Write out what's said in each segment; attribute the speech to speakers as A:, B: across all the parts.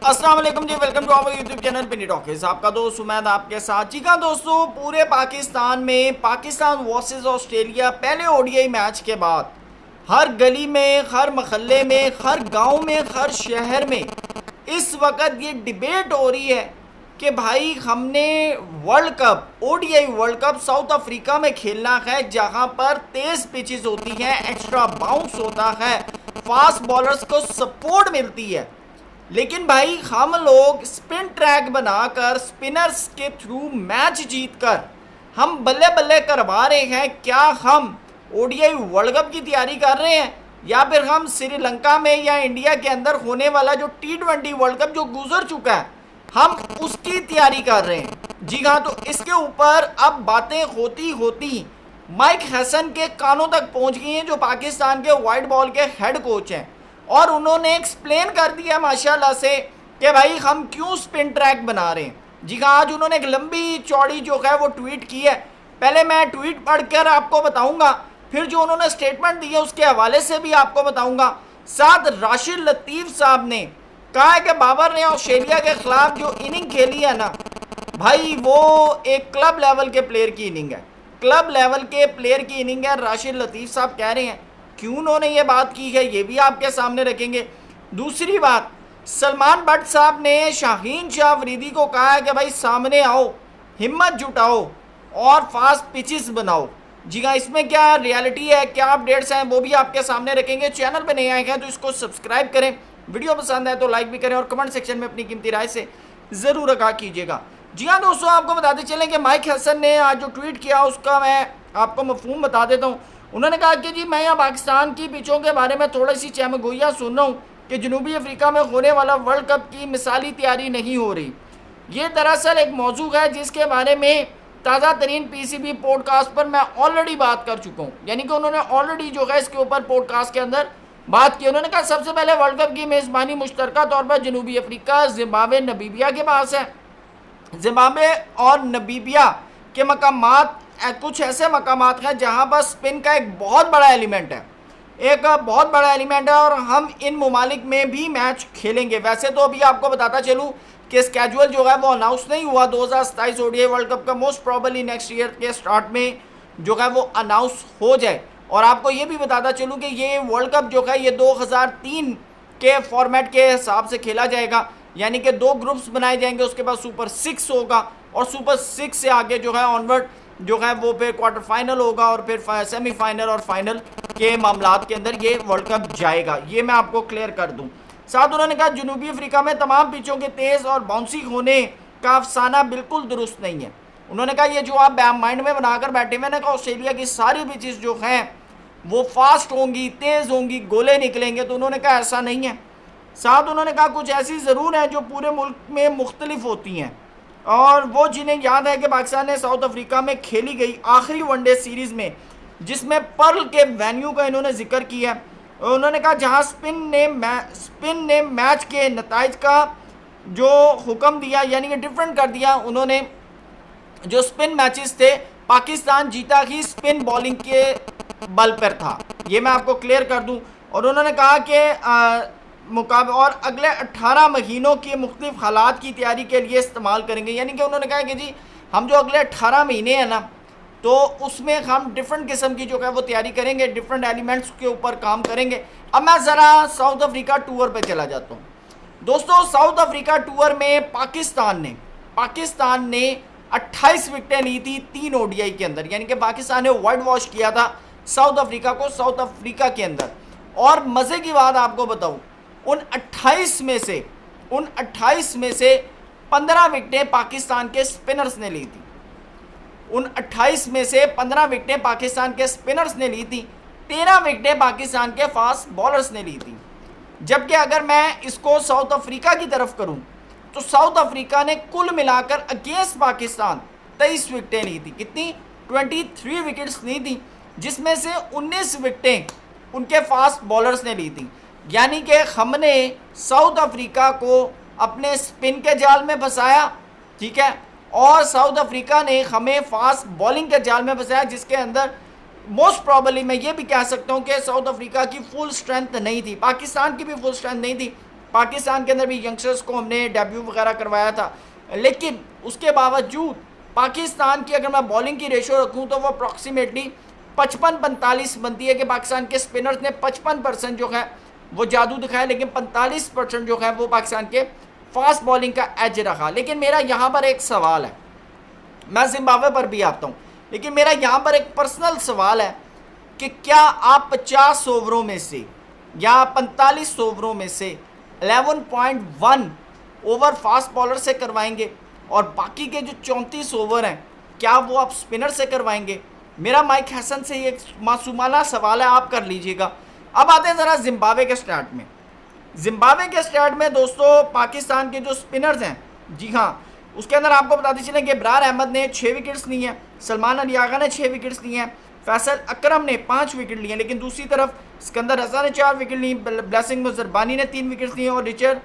A: अस्सलाम वालेकुम जी, welcome to our YouTube channel Pini talkies. आपका दोस्त उमैद आपके साथ। जी हाँ दोस्तों, पूरे पाकिस्तान में पाकिस्तान वर्सेस ऑस्ट्रेलिया पहले ओडीआई मैच के बाद हर गली में, हर महल्ले में, हर गांव में, हर शहर में इस वक्त ये डिबेट हो रही है कि भाई हमने world cup, ODI world cup south Africa में खेलना है, जहां पर तेज पिचेस होती हैं, एक्स्ट्रा बाउंस होता है, फास्ट बॉलर्स को सपोर्ट मिलती है। लेकिन भाई हम लोग स्पिन ट्रैक बनाकर स्पिनर्स के थ्रू मैच जीतकर हम बल्ले बल्ले करवा रहे हैं। क्या हम ओडीआई वर्ल्ड कप की तैयारी कर रहे हैं या फिर हम श्रीलंका में या इंडिया के अंदर होने वाला जो T20 वर्ल्ड कप जो गुजर चुका है हम उसकी तैयारी कर रहे हैं? जी हाँ, तो इसके ऊपर अब बातें होती होती माइक हैसन के कानों तक पहुंच गई हैं, जो पाकिस्तान के वाइट बॉल के हेड कोच हैं, और उन्होंने एक्सप्लेन कर दिया माशाल्लाह से कि भाई हम क्यों स्पिन ट्रैक बना रहे हैं। जी हाँ, आज उन्होंने एक लंबी चौड़ी जो है वो ट्वीट की है। पहले मैं ट्वीट पढ़कर आपको बताऊंगा, फिर जो उन्होंने स्टेटमेंट दी है उसके हवाले से भी आपको बताऊंगा। साथ राशिद लतीफ़ साहब ने कहा है कि बाबर ने ऑस्ट्रेलिया के खिलाफ जो इनिंग खेली है ना भाई, वो एक क्लब लेवल के प्लेयर की इनिंग है, क्लब लेवल के प्लेयर की इनिंग है। राशिद लतीफ़ साहब कह रहे हैं, क्यों उन्होंने ये बात की है ये भी आपके सामने रखेंगे। दूसरी बात, सलमान भट्ट साहब ने शाहीन शाह अफरीदी को कहा है कि भाई सामने आओ, हिम्मत जुटाओ और फास्ट पिचेस बनाओ। जी हाँ, इसमें क्या रियलिटी है, क्या अपडेट्स हैं, वो भी आपके सामने रखेंगे। चैनल पे नए आए हैं तो इसको सब्सक्राइब करें, वीडियो पसंद आए तो लाइक भी करें और कमेंट सेक्शन में अपनी कीमती राय से ज़रूर आगाह कीजिएगा। जी हाँ दोस्तों, आपको बताते चलें कि माइक हैसन ने आज जो ट्वीट किया उसका मैं आपको मफहूम बता देता हूँ। उन्होंने कहा कि जी मैं यहाँ पाकिस्तान की पिचों के बारे में थोड़ी सी चमगोइयाँ सुन रहा हूँ कि जनूबी अफ्रीका में होने वाला वर्ल्ड कप की मिसाली तैयारी नहीं हो रही। ये दरअसल एक मौजू है जिसके बारे में ताज़ा तरीन PCB पॉडकास्ट पर मैं ऑलरेडी बात कर चुका हूँ, यानी कि उन्होंने ऑलरेडी जो है इसके ऊपर पॉडकास्ट के अंदर बात की। उन्होंने कहा सबसे पहले वर्ल्ड कप की मेज़बानी मुश्तरका तौर पर जनूबी अफ्रीका, जिम्बाब्वे, नमीबिया के पास है। जिम्बाब्वे और नमीबिया के मकामात कुछ ऐसे मकामात हैं जहां पर स्पिन का एक बहुत बड़ा एलिमेंट है, एक बहुत बड़ा एलिमेंट है, और हम इन ममालिक में भी मैच खेलेंगे। वैसे तो अभी आपको बताता चलूँ कि स्केजुअल जो है वो अनाउंस नहीं हुआ 2027 ओडीआई वर्ल्ड कप का, मोस्ट प्रॉबली नेक्स्ट ईयर के स्टार्ट में जो है वो अनाउंस हो जाए। और आपको ये भी बताता चलूँ कि ये वर्ल्ड कप जो है ये 2003 के फॉर्मेट के हिसाब से खेला जाएगा, यानी कि 2 ग्रुप्स बनाए जाएंगे, उसके बाद सुपर 6 होगा और सुपर 6 से आगे जो है ऑनवर्ड जो है वो फिर क्वार्टर फाइनल होगा और फिर सेमीफाइनल और फाइनल के मामलात के अंदर ये वर्ल्ड कप जाएगा। ये मैं आपको क्लियर कर दूं। साथ उन्होंने कहा जनूबी अफ्रीका में तमाम पिचों के तेज़ और बाउंसी होने का अफसाना बिल्कुल दुरुस्त नहीं है। उन्होंने कहा ये जो आप माइंड में बनाकर बैठे हुए ना कि ऑस्ट्रेलिया की सारी पिचेस जो हैं वो फास्ट होंगी, तेज़ होंगी, गोले निकलेंगे, तो उन्होंने कहा ऐसा नहीं है। साथ उन्होंने कहा कुछ ऐसी ज़रूर हैं जो पूरे मुल्क में मुख्तलिफ होती हैं, और वो जिन्हें याद है कि पाकिस्तान ने साउथ अफ्रीका में खेली गई आखिरी वनडे सीरीज़ में, जिसमें पर्ल के वेन्यू का इन्होंने जिक्र किया है। उन्होंने कहा जहां स्पिन ने मैच के नताइज का जो हुक्म दिया, यानी कि डिफरेंट कर दिया। उन्होंने जो स्पिन मैचेस थे पाकिस्तान जीता ही स्पिन बॉलिंग के बल पर था, ये मैं आपको क्लियर कर दूं। और उन्होंने कहा कि मुकाबले और अगले 18 महीनों की मुख्तलिफ हालात की तैयारी के लिए इस्तेमाल करेंगे, यानी कि उन्होंने कहा कि जी हम जो अगले 18 महीने हैं ना तो उसमें हम डिफरेंट किस्म की जो है वो तैयारी करेंगे, डिफरेंट एलिमेंट्स के ऊपर काम करेंगे। अब मैं ज़रा साउथ अफ्रीका टूर पे चला जाता हूँ। दोस्तों, साउथ अफ्रीका टूर में पाकिस्तान ने 28 विकेटें ली थी 3 ओडीआई के अंदर, यानी कि पाकिस्तान ने वाइट वॉश किया था साउथ अफ्रीका को साउथ अफ्रीका के अंदर। और मज़े की बात आपको बताऊँ, उन 28 में से 15 विकेटें पाकिस्तान के स्पिनर्स ने ली थी। उन 28 में से 15 विकेटें पाकिस्तान के स्पिनर्स ने ली थी, 13 विकेटें पाकिस्तान के फास्ट बॉलर्स ने ली थी। जबकि अगर मैं इसको साउथ अफ्रीका की तरफ करूं तो साउथ अफ्रीका ने कुल मिलाकर अगेंस्ट पाकिस्तान 23 विकेटें ली थी। कितनी? 23 विकेट्स ली थी, जिसमें से 19 विकेटें उनके फास्ट बॉलर्स ने ली थी। यानी कि हमने साउथ अफ्रीका को अपने स्पिन के जाल में फंसाया, ठीक है, और साउथ अफ्रीका ने हमें फास्ट बॉलिंग के जाल में फंसाया, जिसके अंदर मोस्ट प्रॉबली मैं ये भी कह सकता हूँ कि साउथ अफ्रीका की फुल स्ट्रेंथ नहीं थी, पाकिस्तान की भी फुल स्ट्रेंथ नहीं थी। पाकिस्तान के अंदर भी यंगस्टर्स को हमने डेब्यू वगैरह करवाया था, लेकिन उसके बावजूद पाकिस्तान की अगर मैं बॉलिंग की रेशो रखूँ तो वो अप्रॉक्सीमेटली 55-45 बनती है कि पाकिस्तान के स्पिनर्स ने 55% जो है वो जादू दिखाया, लेकिन 45% जो है वो पाकिस्तान के फास्ट बॉलिंग का एज रहा। लेकिन मेरा यहाँ पर एक सवाल है, मैं जिम्बाब्वे पर भी आता हूँ, लेकिन मेरा यहाँ पर एक पर्सनल सवाल है कि क्या आप 50 ओवरों में से या 45 ओवरों में से 11.1 ओवर फास्ट बॉलर से करवाएंगे और बाकी के जो 34 ओवर हैं क्या वो आप स्पिनर से करवाएंगे? मेरा माइक हसन से ये मासूमाना सवाल है, आप कर लीजिएगा। अब आते हैं ज़रा जिम्बाब्वे के स्टार्ट में। जिम्बाब्वे के स्टार्ट में दोस्तों पाकिस्तान के जो स्पिनर्स हैं, जी हाँ, उसके अंदर आपको बताते चलें कि इब्रार अहमद ने 6 विकेट्स ली हैं, सलमान अली आगा ने 6 विकेट्स ली हैं, फैसल अकरम ने 5 विकेट लिए, लेकिन दूसरी तरफ सिकंदर रजा ने 4 विकेट ली, ब्लेसिंग मुजरबानी ने 3 विकेट्स लिए और रिचर्ड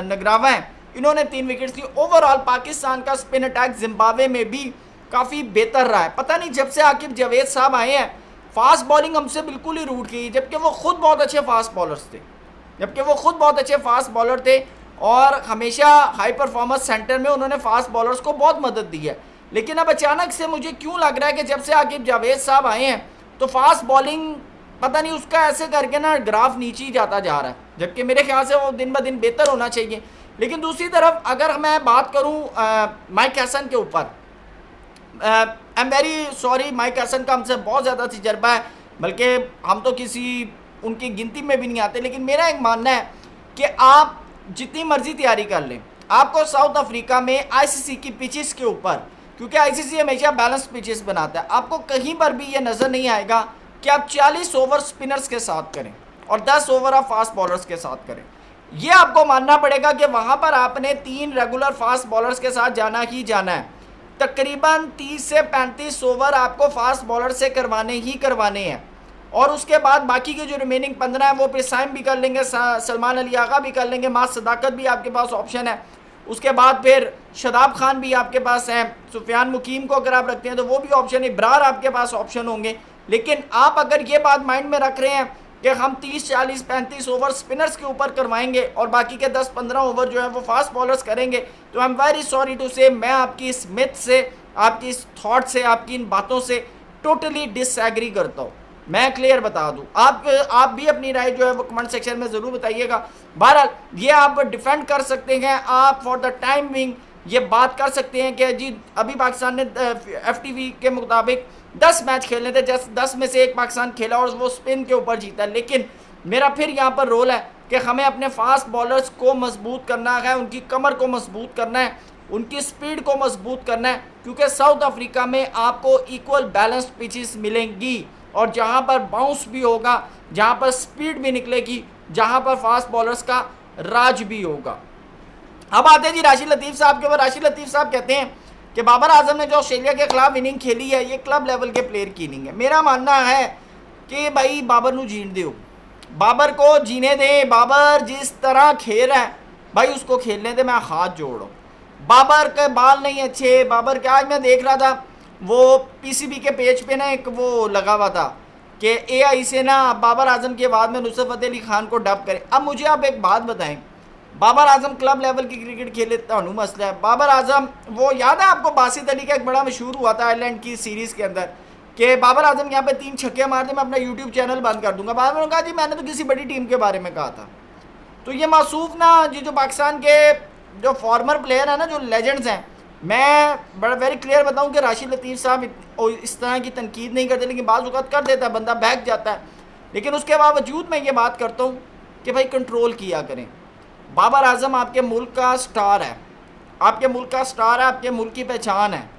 A: नगरावा हैं, इन्होंने 3 विकेट्स ली। ओवरऑल पाकिस्तान का स्पिन अटैक जिम्बाब्वे में भी काफ़ी बेहतर रहा है। पता नहीं जब से आकिब जावेद साहब आए हैं फास्ट बॉलिंग हमसे बिल्कुल ही रूट की, जबकि वो खुद बहुत अच्छे फास्ट बॉलर थे और हमेशा हाई परफॉर्मेंस सेंटर में उन्होंने फास्ट बॉलर्स को बहुत मदद दी है। लेकिन अब अचानक से मुझे क्यों लग रहा है कि जब से आकिब जावेद साहब आए हैं तो फास्ट बॉलिंग पता नहीं उसका ऐसे करके ना ग्राफ नीचे ही जाता जा रहा है, जबकि मेरे ख्याल से वो दिन ब दिन बेहतर होना चाहिए। लेकिन दूसरी तरफ अगर मैं बात करूँ माइक हसन के ऊपर, I am very sorry, Mike Hesson का हमसे बहुत ज़्यादा तजर्बा है, बल्कि हम तो किसी उनकी गिनती में भी नहीं आते, लेकिन मेरा एक मानना है कि आप जितनी मर्जी तैयारी कर लें, आपको साउथ अफ्रीका में आईसीसी की पिचेस के ऊपर, क्योंकि आईसीसी हमेशा बैलेंस पिचेस बनाता है, आपको कहीं पर भी ये नज़र नहीं आएगा कि आप 40 ओवर स्पिनर्स के साथ करें और 10 ओवर आप फास्ट बॉलर्स के साथ करें। ये आपको मानना पड़ेगा कि वहाँ पर आपने 3 रेगुलर फास्ट बॉलर्स के साथ जाना ही जाना है। तकरीबन 30 से 35 ओवर आपको फास्ट बॉलर से करवाने हैं और उसके बाद बाकी के जो रिमेनिंग 15 है वो प्रिसाइम भी कर लेंगे, सलमान अली आगा भी कर लेंगे, मास सदाकत भी आपके पास ऑप्शन है, उसके बाद फिर शदाब खान भी आपके पास है, सुफियान मुकीम को अगर आप रखते हैं तो वो भी ऑप्शन है, इब्रार आपके पास ऑप्शन होंगे। लेकिन आप अगर ये बात माइंड में रख रहे हैं कि हम 30, 40, 35 ओवर स्पिनर्स के ऊपर करवाएंगे और बाकी के 10-15 ओवर जो है वो फास्ट बॉलर्स करेंगे, तो I am very sorry to say मैं आपकी इस मिथ से, आपकी इस थॉट से, आपकी इन बातों से टोटली डिसएग्री करता हूँ। मैं क्लियर बता दूँ, आप भी अपनी राय जो है वो कमेंट सेक्शन में ज़रूर बताइएगा। बहरहाल ये आप डिफेंड कर सकते हैं, आप फॉर द टाइम बिंग ये बात कर सकते हैं कि जी अभी पाकिस्तान ने FTV के मुताबिक 10 मैच खेलने थे, 10 में से 1 पाकिस्तान खेला और वो स्पिन के ऊपर जीता। लेकिन मेरा फिर यहाँ पर रोल है कि हमें अपने फास्ट बॉलर्स को मजबूत करना है, उनकी कमर को मजबूत करना है, उनकी स्पीड को मजबूत करना है, क्योंकि साउथ अफ्रीका में आपको इक्वल बैलेंस्ड पिचेस मिलेंगी और जहाँ पर बाउंस भी होगा, जहाँ पर स्पीड भी निकलेगी, जहाँ पर फास्ट बॉलर्स का राज भी होगा। अब आते हैं जी राशिद लतीफ़ साहब के ऊपर। राशिद लतीफ़ साहब कहते हैं कि बाबर आजम ने जो ऑस्ट्रेलिया के खिलाफ इनिंग खेली है ये क्लब लेवल के प्लेयर की इनिंग है। मेरा मानना है कि भाई बाबर को जीने दो, बाबर को जीने दें, बाबर जिस तरह खेल रहा है भाई उसको खेलने दे, मैं हाथ जोड़ रहा हूँ। बाबर के बाल नहीं अच्छे, बाबर के, आज मैं देख रहा था वो PCB के पेज पे ना एक वो लगा हुआ था कि AI से ना बाबर आजम के बाद में नुसरत फ़तेह अली खान को डब करें। अब मुझे आप एक बात बताएं, बाबर आजम क्लब लेवल की क्रिकेट खेले तो मसला है। बाबर आजम वो याद है आपको, बासित अली का एक बड़ा मशहूर हुआ था आयरलैंड की सीरीज़ के अंदर कि बाबर आजम यहाँ पे 3 छक्के मार दे मैं अपना YouTube चैनल बंद कर दूंगा। बाबर ने कहा जी मैंने तो किसी बड़ी टीम के बारे में कहा था। तो ये मासूफ ना ये जो पाकिस्तान के जो फॉर्मर प्लेयर हैं ना, जो लेजेंड्स हैं, मैं बड़ा वेरी क्लियर बताऊँ कि राशिद लतीफ़ साहब इस तरह की तनकीद नहीं करते, लेकिन बाज़ औक़ात कर देता है, बंदा बहक जाता है। लेकिन उसके बावजूद मैं ये बात करता हूँ कि भाई कंट्रोल किया करें। बाबर आजम आपके मुल्क का स्टार है, आपके मुल्क का स्टार है, आपके मुल्क की पहचान है।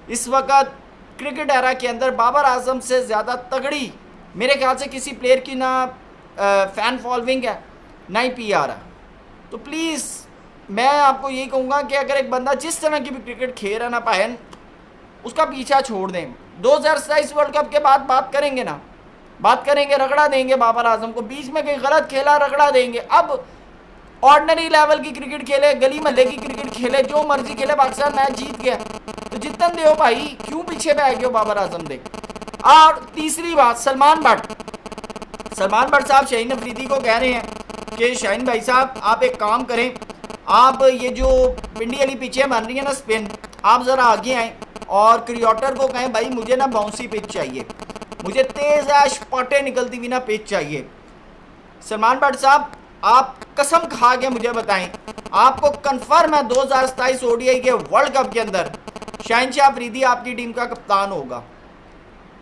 A: इस वक्त क्रिकेट एरा के अंदर बाबर आजम से ज़्यादा तगड़ी मेरे ख्याल से किसी प्लेयर की ना फ़ैन फॉलोइंग है ना ही PR है। तो प्लीज़ मैं आपको यही कहूँगा कि अगर एक बंदा जिस तरह की भी क्रिकेट खेल रहा ना पायन, उसका पीछा छोड़ दें। 2027 वर्ल्ड कप के बाद बात करेंगे ना, बात करेंगे, रगड़ा देंगे बाबर आजम को। बीच में कहीं गलत खेला रगड़ा देंगे। अब ऑर्डिनरी लेवल की क्रिकेट खेले, गली महल्ले की क्रिकेट खेले, जो मर्जी खेले, पाकिस्तान मैच जीत गया तो जितन दे भाई, क्यों पीछे बैठ गए बाबर आजम दे। और तीसरी बात, सलमान भट्ट साहब शहीन अफरीदी को कह रहे हैं कि शाहीन भाई साहब आप एक काम करें, आप ये जो पिंडी वाली पिचें बन रही है ना स्पिन, आप ज़रा आगे आएँ और क्रिएटर को कहें भाई मुझे ना बाउंसी पिच चाहिए, मुझे तेज़ ऐश पटे निकलती हुई ना पिच चाहिए। सलमान भट्ट साहब आप कसम खा के मुझे बताएं, आपको कंफर्म है 2027 ओडीआई के वर्ल्ड कप के अंदर शाहीन शाह अफरीदी आपकी टीम का कप्तान होगा।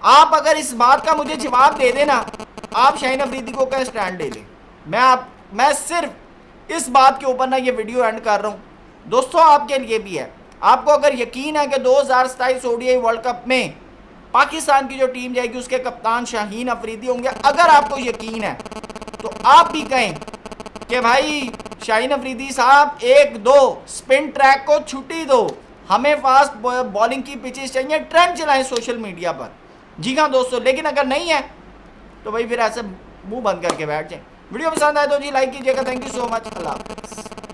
A: आप अगर इस बात का मुझे जवाब दे देना, आप शाहीन अफरीदी को क्या स्टैंड ले लें। मैं सिर्फ इस बात के ऊपर ना ये वीडियो एंड कर रहा हूँ। दोस्तों आपके लिए भी है, आपको अगर यकीन है कि 2027 ओडीआई वर्ल्ड कप में पाकिस्तान की जो टीम जाएगी उसके कप्तान शाहीन अफरीदी होंगे, अगर आपको यकीन है तो आप भी कहें कि भाई शाहीन अफरीदी साहब 1-2 स्पिन ट्रैक को छुट्टी दो, हमें फास्ट बॉलिंग की पिचेस चाहिए, ट्रेंड चलाएं सोशल मीडिया पर। जी हाँ दोस्तों, लेकिन अगर नहीं है तो भाई फिर ऐसे मुंह बंद करके बैठ जाएं। वीडियो पसंद आए तो जी लाइक कीजिएगा। Thank you so much. अल्लाह हाफ़िज़।